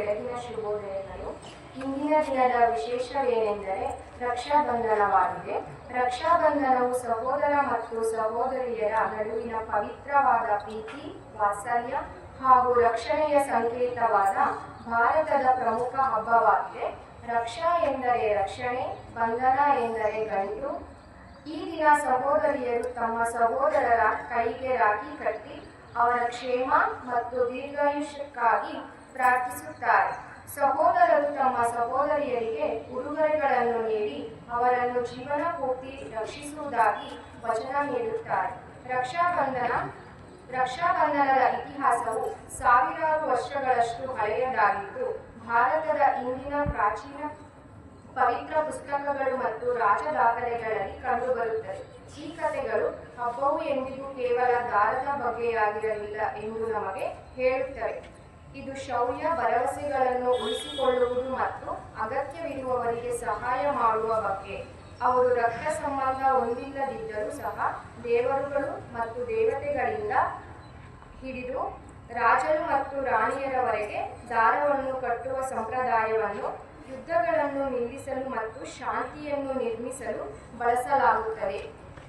ಬೆಳಗಿನ ಶುಭೋದಯಗಳು. ಇಂದಿನ ದಿನದ ವಿಶೇಷವೇನೆಂದರೆ ರಕ್ಷಾಬಂಧನವಾಗಿದೆ. ರಕ್ಷಾಬಂಧನವು ಸಹೋದರ ಮತ್ತು ಸಹೋದರಿಯರ ನಡುವಿನ ಪವಿತ್ರವಾದ ಪ್ರೀತಿ, ವಾತ್ಸಲ್ಯ ಹಾಗೂ ರಕ್ಷಣೆಯ ಸಂಕೇತವಾದ ಭಾರತದ ಪ್ರಮುಖ ಹಬ್ಬವಾಗಿದೆ. ರಕ್ಷಾ ಎಂದರೆ ರಕ್ಷಣೆ, ಬಂಧನ ಎಂದರೆ ಗಂಟು. ಈ ದಿನ ಸಹೋದರಿಯರು ತಮ್ಮ ಸಹೋದರರ ಕೈಗೆ ರಾಖಿ ಕಟ್ಟಿ ಅವರ ಕ್ಷೇಮ ಮತ್ತು ದೀರ್ಘಾಯುಷ್ಯಕ್ಕಾಗಿ ಪ್ರಾರ್ಥಿಸುತ್ತಾರೆ. ಸಹೋದರರು ತಮ್ಮ ಸಹೋದರಿಯರಿಗೆ ಉಡುಗೊರೆಗಳನ್ನು ನೀಡಿ ಅವರನ್ನು ಜೀವನ ಪೂರ್ತಿ ರಕ್ಷಿಸುವುದಾಗಿ ವಚನ ನೀಡುತ್ತಾರೆ. ರಕ್ಷಾಬಂಧನದ ಇತಿಹಾಸವು ಸಾವಿರಾರು ವರ್ಷಗಳಷ್ಟು ಹಳೆಯದಾಗಿದ್ದು, ಭಾರತದ ಇಂದಿನ ಪ್ರಾಚೀನ ಪವಿತ್ರ ಪುಸ್ತಕಗಳು ಮತ್ತು ರಾಜ ದಾಖಲೆಗಳಲ್ಲಿ ಕಂಡುಬರುತ್ತದೆ. ಈ ಕಥೆಗಳು ಹಬ್ಬವು ಎಂದಿಗೂ ಕೇವಲ ದಾರದ ಬಗ್ಗೆಯಾಗಿರಲಿಲ್ಲ ಎಂದು ನಮಗೆ ಹೇಳುತ್ತವೆ. ಇದು ಶೌರ್ಯ, ಭರವಸೆಗಳನ್ನು ಉಳಿಸಿಕೊಳ್ಳುವುದು ಮತ್ತು ಅಗತ್ಯವಿರುವವರಿಗೆ ಸಹಾಯ ಮಾಡುವ ಬಗ್ಗೆ. ಅವರು ರಕ್ತ ಸಂಬಂಧ ಹೊಂದಿಲ್ಲದಿದ್ದರೂ ಸಹ ದೇವರುಗಳು ಮತ್ತು ದೇವತೆಗಳಿಂದ ಹಿಡಿದು ರಾಜರು ಮತ್ತು ರಾಣಿಯರವರೆಗೆ ದಾರವನ್ನು ಕಟ್ಟುವ ಸಂಪ್ರದಾಯವನ್ನು ಯುದ್ಧಗಳನ್ನು ನಿಲ್ಲಿಸಲು ಮತ್ತು ಶಾಂತಿಯನ್ನು ನಿರ್ಮಿಸಲು ಬಳಸಲಾಗುತ್ತದೆ.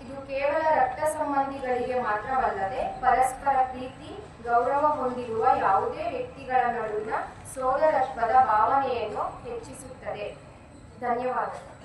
ಇದು ಕೇವಲ ರಕ್ತ ಸಂಬಂಧಿಗಳಿಗೆ ಮಾತ್ರವಲ್ಲದೆ ಪರಸ್ಪರ ಪ್ರೀತಿ, ಗೌರವ ಹೊಂದಿರುವ ಯಾವುದೇ ವ್ಯಕ್ತಿಗಳ ನಡುವಿನ ಸೋದರತ್ವದ ಭಾವನೆಯನ್ನು ಹೆಚ್ಚಿಸುತ್ತದೆ. ಧನ್ಯವಾದಗಳು.